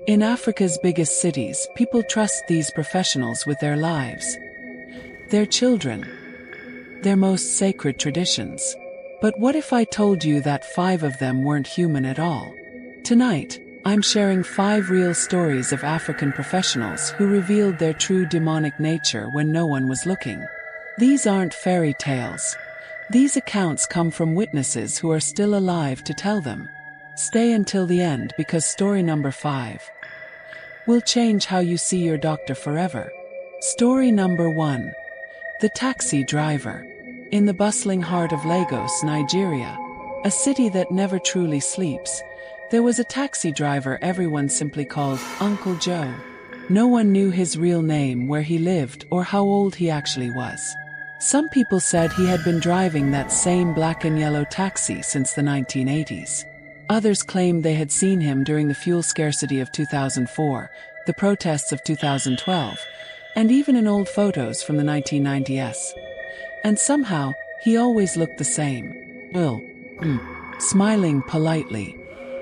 In Africa's biggest cities, people trust these professionals with their lives, their children, their most sacred traditions. But what if I told you that 5 of them weren't human at all? Tonight, I'm sharing 5 real stories of African professionals who revealed their true demonic nature when no one was looking. These aren't fairy tales. These accounts come from witnesses who are still alive to tell them. Stay until the end because story number 5 will change how you see your doctor forever. Story number 1. The taxi driver. In the bustling heart of Lagos, Nigeria, a city that never truly sleeps, there was a taxi driver everyone simply called Uncle Joe. No one knew his real name, where he lived, or how old he actually was. Some people said he had been driving that same black and yellow taxi since the 1980s. Others claimed they had seen him during the fuel scarcity of 2004, the protests of 2012, and even in old photos from the 1990s. And somehow, he always looked the same. Smiling politely,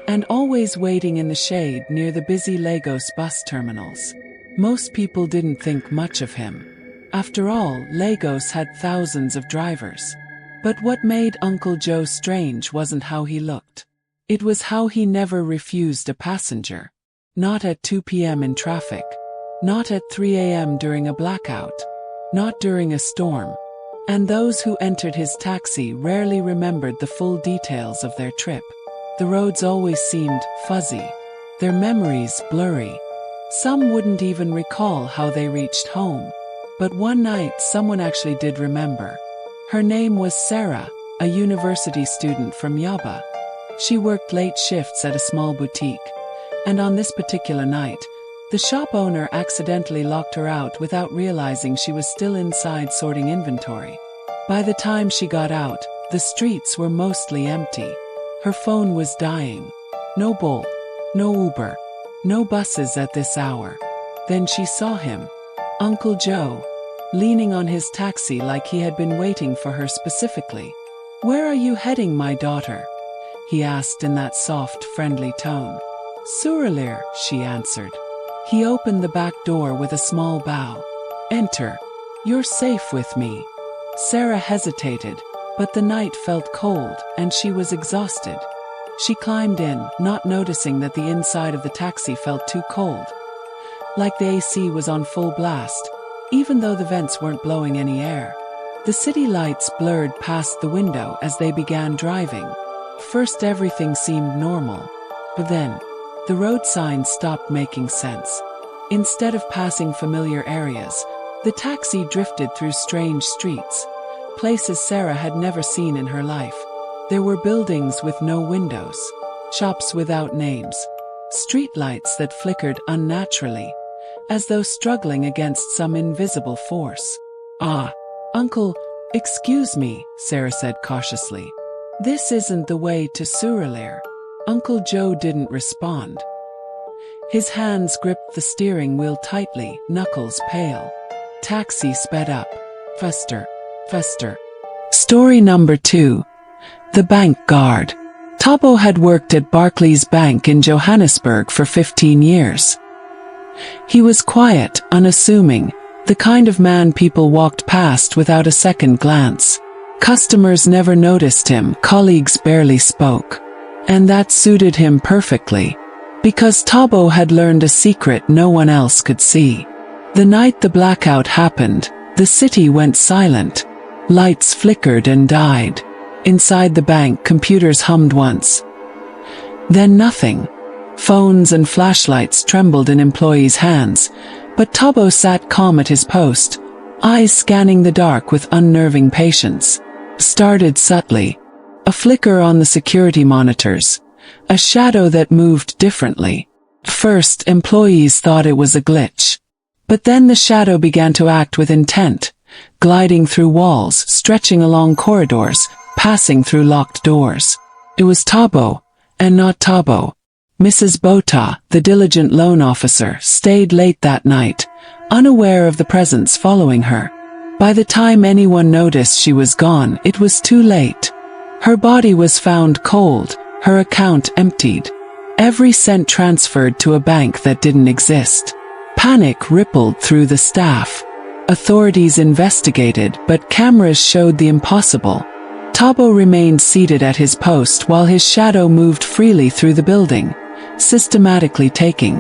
and always waiting in the shade near the busy Lagos bus terminals. Most people didn't think much of him. After all, Lagos had thousands of drivers. But what made Uncle Joe strange wasn't how he looked. It was how he never refused a passenger. Not at 2 p.m. in traffic. Not at 3 a.m. during a blackout. Not during a storm. And those who entered his taxi rarely remembered the full details of their trip. The roads always seemed fuzzy, their memories blurry. Some wouldn't even recall how they reached home. But one night someone actually did remember. Her name was Sarah, a university student from Yaba. She worked late shifts at a small boutique. And on this particular night, the shop owner accidentally locked her out without realizing she was still inside sorting inventory. By the time she got out, the streets were mostly empty. Her phone was dying. No Bolt, no Uber, no buses at this hour. Then she saw him, Uncle Joe, leaning on his taxi like he had been waiting for her specifically. "Where are you heading, my daughter?" he asked in that soft, friendly tone. "Surulere," she answered. He opened the back door with a small bow. "Enter. You're safe with me." Sarah hesitated, but the night felt cold, and she was exhausted. She climbed in, not noticing that the inside of the taxi felt too cold. Like the AC was on full blast, even though the vents weren't blowing any air. The city lights blurred past the window as they began driving. First everything seemed normal, but then, the road signs stopped making sense. Instead of passing familiar areas, the taxi drifted through strange streets, places Sarah had never seen in her life. There were buildings with no windows, shops without names, streetlights that flickered unnaturally, as though struggling against some invisible force. Uncle, excuse me," Sarah said cautiously. "This isn't the way to Surulere." Uncle Joe didn't respond. His hands gripped the steering wheel tightly, knuckles pale. Taxi sped up. Faster, faster. Story number 2. The bank guard. Tabo had worked at Barclays Bank in Johannesburg for 15 years. He was quiet, unassuming, the kind of man people walked past without a second glance. Customers never noticed him, colleagues barely spoke. And that suited him perfectly, because Tabo had learned a secret no one else could see. The night the blackout happened, the city went silent. Lights flickered and died. Inside the bank, computers hummed once. Then nothing. Phones and flashlights trembled in employees' hands, but Tabo sat calm at his post, eyes scanning the dark with unnerving patience. Started subtly. A flicker on the security monitors. A shadow that moved differently. First, employees thought it was a glitch. But then the shadow began to act with intent, gliding through walls, stretching along corridors, passing through locked doors. It was Tabo, and not Tabo. Mrs. Bota, the diligent loan officer, stayed late that night, unaware of the presence following her. By the time anyone noticed she was gone, it was too late. Her body was found cold, her account emptied. Every cent transferred to a bank that didn't exist. Panic rippled through the staff. Authorities investigated, but cameras showed the impossible. Tabo remained seated at his post while his shadow moved freely through the building, systematically taking.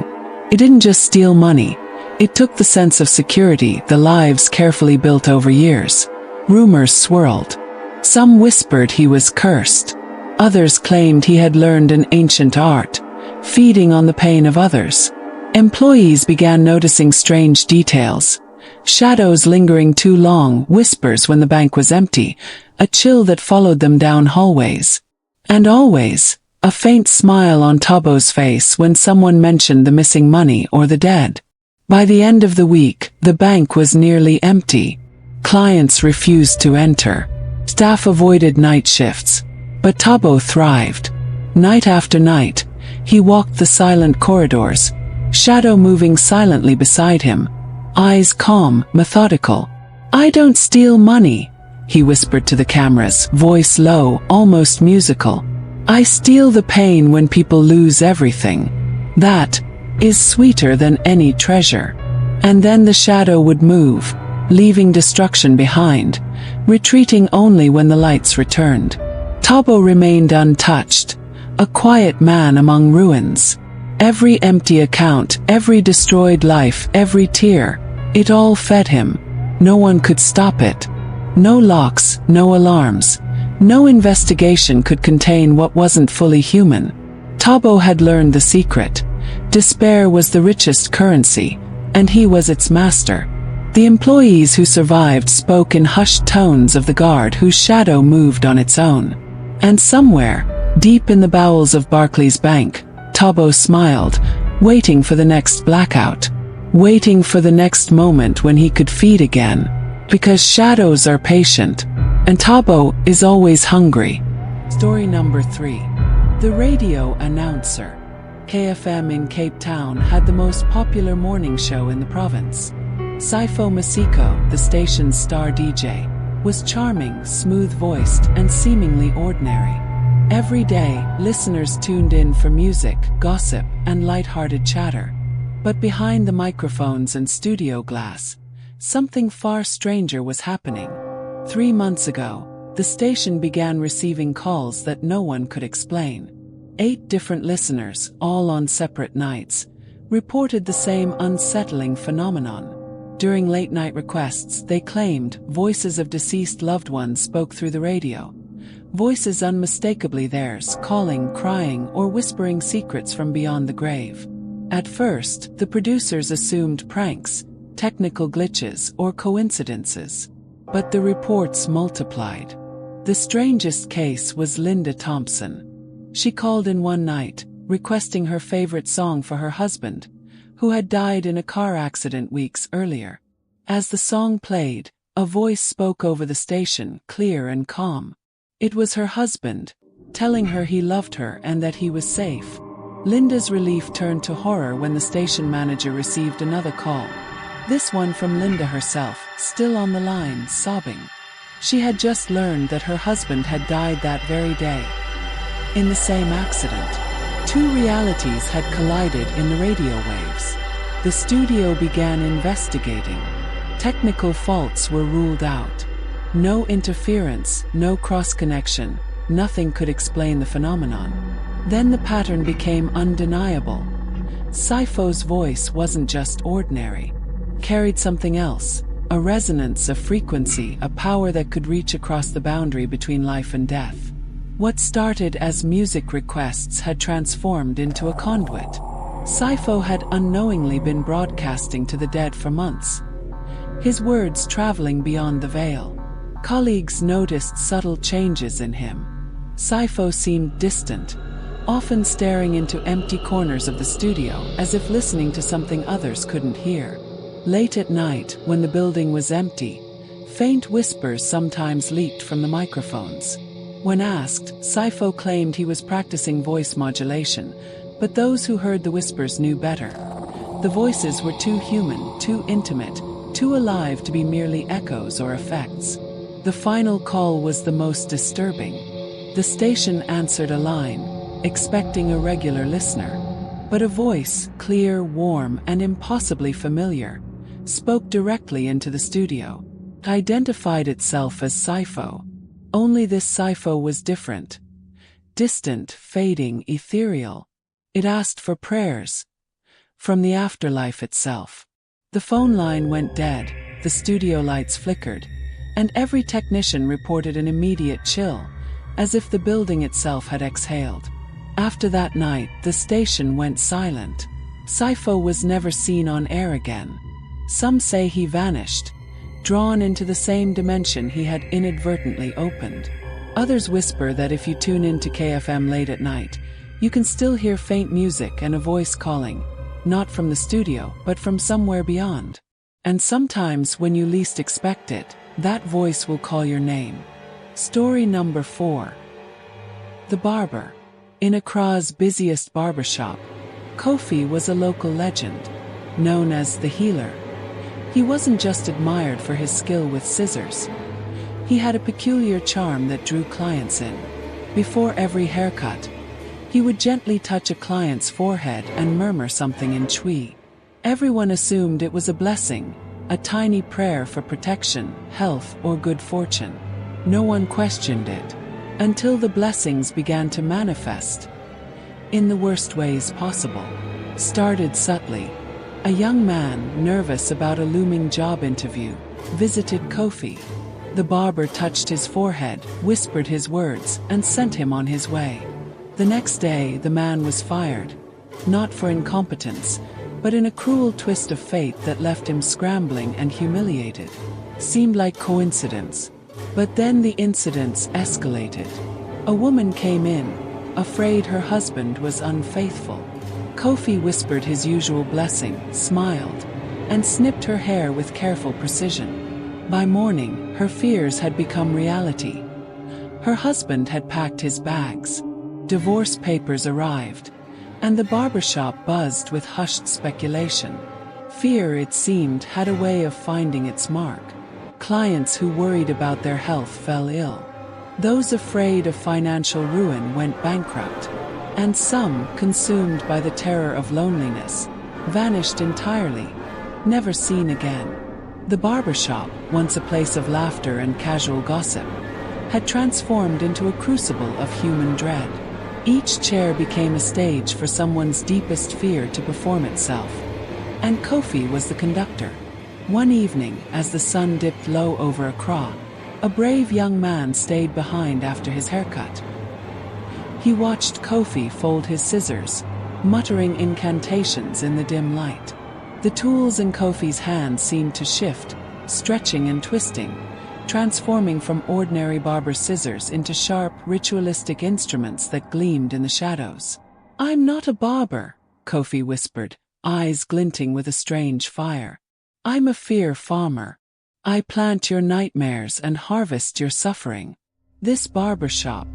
It didn't just steal money. It took the sense of security, the lives carefully built over years. Rumors swirled. Some whispered he was cursed. Others claimed he had learned an ancient art, feeding on the pain of others. Employees began noticing strange details. Shadows lingering too long, whispers when the bank was empty, a chill that followed them down hallways. And always, a faint smile on Tabo's face when someone mentioned the missing money or the dead. By the end of the week, the bank was nearly empty. Clients refused to enter. Staff avoided night shifts. But Tabo thrived. Night after night, he walked the silent corridors, shadow moving silently beside him, eyes calm, methodical. "I don't steal money," he whispered to the cameras, voice low, almost musical. "I steal the pain when people lose everything. That is sweeter than any treasure." And then the shadow would move, leaving destruction behind, retreating only when the lights returned. Tabo remained untouched, a quiet man among ruins. Every empty account, every destroyed life, every tear, it all fed him. No one could stop it. No locks, no alarms. No investigation could contain what wasn't fully human. Tabo had learned the secret. Despair was the richest currency, and he was its master. The employees who survived spoke in hushed tones of the guard whose shadow moved on its own. And somewhere, deep in the bowels of Barclays Bank, Tabo smiled, waiting for the next blackout. Waiting for the next moment when he could feed again. Because shadows are patient, and Tabo is always hungry. Story number 3. The radio announcer. KFM in Cape Town had the most popular morning show in the province. Saifo Masiko, the station's star DJ, was charming, smooth-voiced, and seemingly ordinary. Every day, listeners tuned in for music, gossip, and light-hearted chatter. But behind the microphones and studio glass, something far stranger was happening. 3 months ago, the station began receiving calls that no one could explain. 8 different listeners, all on separate nights, reported the same unsettling phenomenon. During late-night requests, they claimed voices of deceased loved ones spoke through the radio. Voices unmistakably theirs, calling, crying, or whispering secrets from beyond the grave. At first, the producers assumed pranks, technical glitches, or coincidences. But the reports multiplied. The strangest case was Linda Thompson. She called in one night, requesting her favorite song for her husband, who had died in a car accident weeks earlier. As the song played, a voice spoke over the station, clear and calm. It was her husband, telling her he loved her and that he was safe. Linda's relief turned to horror when the station manager received another call. This one from Linda herself, still on the line, sobbing. She had just learned that her husband had died that very day. In the same accident. 2 realities had collided in the radio waves. The studio began investigating. Technical faults were ruled out. No interference, no cross-connection, nothing could explain the phenomenon. Then the pattern became undeniable. Saifo's voice wasn't just ordinary. Carried something else, a resonance, a frequency, a power that could reach across the boundary between life and death. What started as music requests had transformed into a conduit. Saifo had unknowingly been broadcasting to the dead for months. His words traveling beyond the veil. Colleagues noticed subtle changes in him. Saifo seemed distant, often staring into empty corners of the studio as if listening to something others couldn't hear. Late at night, when the building was empty, faint whispers sometimes leaked from the microphones. When asked, Saifo claimed he was practicing voice modulation, but those who heard the whispers knew better. The voices were too human, too intimate, too alive to be merely echoes or effects. The final call was the most disturbing. The station answered a line. expecting a regular listener. But a voice, clear, warm, and impossibly familiar, spoke directly into the studio. It identified itself as Sifo. Only this Sifo was different. Distant, fading, ethereal. It asked for prayers. From the afterlife itself. The phone line went dead, the studio lights flickered, and every technician reported an immediate chill, as if the building itself had exhaled. After that night, the station went silent. Sifo was never seen on air again. Some say he vanished, drawn into the same dimension he had inadvertently opened. Others whisper that if you tune into KFM late at night, you can still hear faint music and a voice calling, not from the studio, but from somewhere beyond. And sometimes when you least expect it, that voice will call your name. Story number 4. The Barber. In Accra's busiest barbershop, Kofi was a local legend, known as the healer. He wasn't just admired for his skill with scissors. He had a peculiar charm that drew clients in. Before every haircut, he would gently touch a client's forehead and murmur something in Twi. Everyone assumed it was a blessing, a tiny prayer for protection, health, or good fortune. No one questioned it, until the blessings began to manifest. In the worst ways possible. Started subtly. A young man, nervous about a looming job interview, visited Kofi. The barber touched his forehead, whispered his words, and sent him on his way. The next day, the man was fired. Not for incompetence, but in a cruel twist of fate that left him scrambling and humiliated. Seemed like coincidence. But then the incidents escalated. A woman came in, afraid her husband was unfaithful. Kofi whispered his usual blessing, smiled, and snipped her hair with careful precision. By morning, her fears had become reality. Her husband had packed his bags. Divorce papers arrived, and the barbershop buzzed with hushed speculation. Fear, it seemed, had a way of finding its mark. Clients who worried about their health fell ill. Those afraid of financial ruin went bankrupt. And some, consumed by the terror of loneliness, vanished entirely, never seen again. The barbershop, once a place of laughter and casual gossip, had transformed into a crucible of human dread. Each chair became a stage for someone's deepest fear to perform itself. And Kofi was the conductor. One evening, as the sun dipped low over Accra, a brave young man stayed behind after his haircut. He watched Kofi fold his scissors, muttering incantations in the dim light. The tools in Kofi's hands seemed to shift, stretching and twisting, transforming from ordinary barber scissors into sharp, ritualistic instruments that gleamed in the shadows. "I'm not a barber," Kofi whispered, eyes glinting with a strange fire. "I'm a fear farmer. I plant your nightmares and harvest your suffering. This barbershop,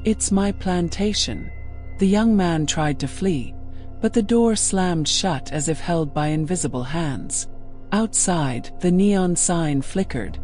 it's my plantation." The young man tried to flee, but the door slammed shut as if held by invisible hands. Outside, the neon sign flickered,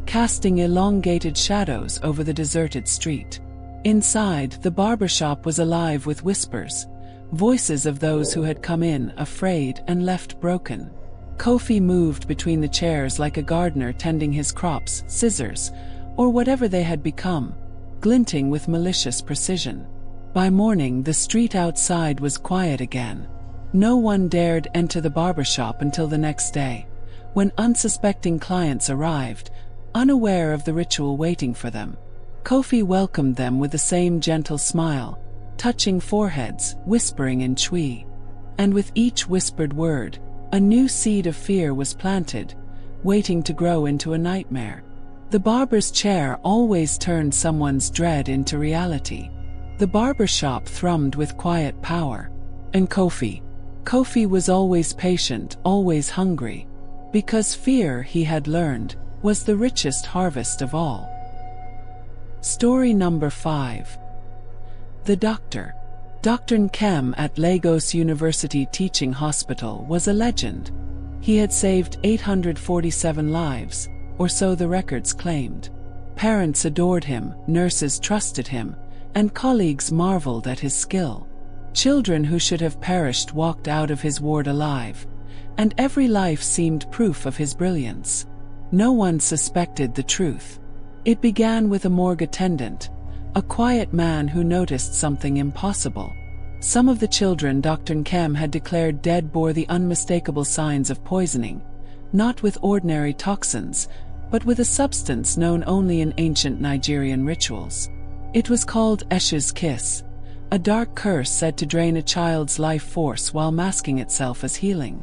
casting elongated shadows over the deserted street. Inside, the barbershop was alive with whispers, voices of those who had come in afraid and left broken. Kofi moved between the chairs like a gardener tending his crops, scissors, or whatever they had become, glinting with malicious precision. By morning, the street outside was quiet again. No one dared enter the barbershop until the next day, when unsuspecting clients arrived, unaware of the ritual waiting for them. Kofi welcomed them with the same gentle smile, touching foreheads, whispering in Twi. And with each whispered word, a new seed of fear was planted, waiting to grow into a nightmare. The barber's chair always turned someone's dread into reality. The barbershop thrummed with quiet power. And Kofi was always patient, always hungry, because fear, he had learned, was the richest harvest of all. Story number 5. The Doctor. Dr. Nkem at Lagos University Teaching Hospital was a legend. He had saved 847 lives, or so the records claimed. Parents adored him, nurses trusted him, and colleagues marveled at his skill. Children who should have perished walked out of his ward alive, and every life seemed proof of his brilliance. No one suspected the truth. It began with a morgue attendant, a quiet man who noticed something impossible. Some of the children Dr. Nkem had declared dead bore the unmistakable signs of poisoning, not with ordinary toxins, but with a substance known only in ancient Nigerian rituals. It was called Eshu's kiss, a dark curse said to drain a child's life force while masking itself as healing.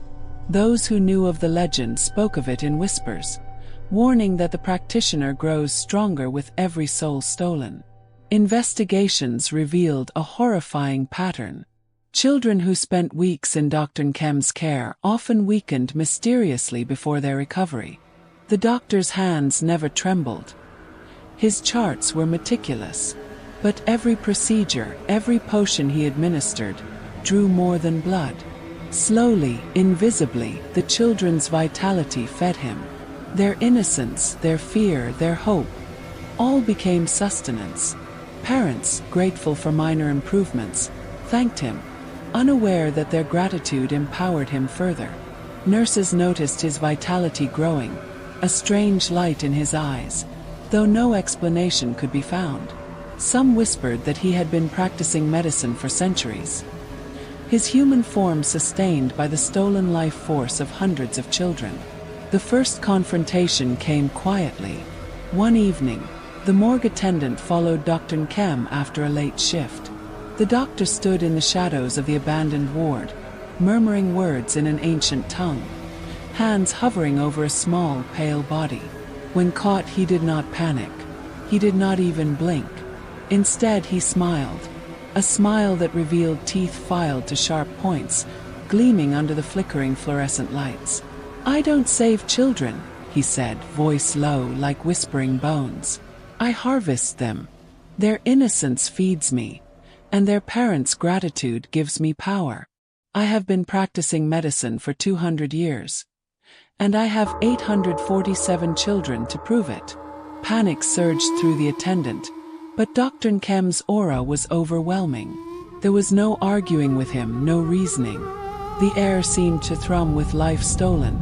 Those who knew of the legend spoke of it in whispers, warning that the practitioner grows stronger with every soul stolen. Investigations revealed a horrifying pattern. Children who spent weeks in Dr. Nkem's care often weakened mysteriously before their recovery. The doctor's hands never trembled. His charts were meticulous, but every procedure, every potion he administered, drew more than blood. Slowly, invisibly, the children's vitality fed him. Their innocence, their fear, their hope, all became sustenance. Parents, grateful for minor improvements, thanked him, unaware that their gratitude empowered him further. Nurses noticed his vitality growing, a strange light in his eyes, though no explanation could be found. Some whispered that he had been practicing medicine for centuries. His human form sustained by the stolen life force of hundreds of children. The first confrontation came quietly. One evening, the morgue attendant followed Dr. Nkem after a late shift. The doctor stood in the shadows of the abandoned ward, murmuring words in an ancient tongue, hands hovering over a small, pale body. When caught, he did not panic. He did not even blink. Instead, he smiled, a smile that revealed teeth filed to sharp points, gleaming under the flickering fluorescent lights. "I don't save children," he said, voice low like whispering bones. "I harvest them. Their innocence feeds me, and their parents' gratitude gives me power. I have been practicing medicine for 200 years, and I have 847 children to prove it." Panic surged through the attendant, but Dr. Nkem's aura was overwhelming. There was no arguing with him, no reasoning. The air seemed to thrum with life stolen,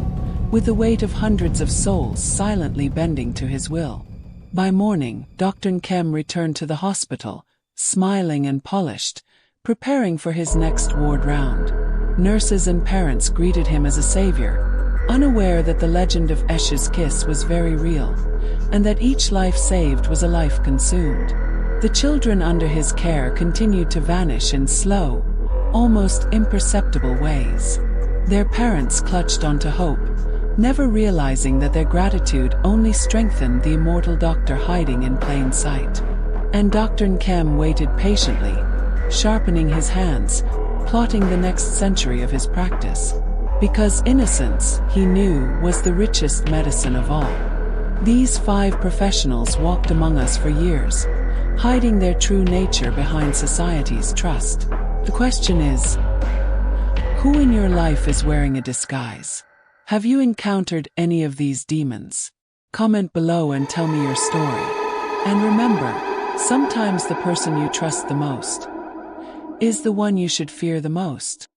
with the weight of hundreds of souls silently bending to his will. By morning, Dr. Nkem returned to the hospital, smiling and polished, preparing for his next ward round. Nurses and parents greeted him as a savior, unaware that the legend of Eshu's kiss was very real, and that each life saved was a life consumed. The children under his care continued to vanish in slow, almost imperceptible ways. Their parents clutched onto hope, never realizing that their gratitude only strengthened the immortal doctor hiding in plain sight. And Dr. Nkem waited patiently, sharpening his hands, plotting the next century of his practice. Because innocence, he knew, was the richest medicine of all. These 5 professionals walked among us for years, hiding their true nature behind society's trust. The question is, who in your life is wearing a disguise? Have you encountered any of these demons? Comment below and tell me your story. And remember, sometimes the person you trust the most is the one you should fear the most.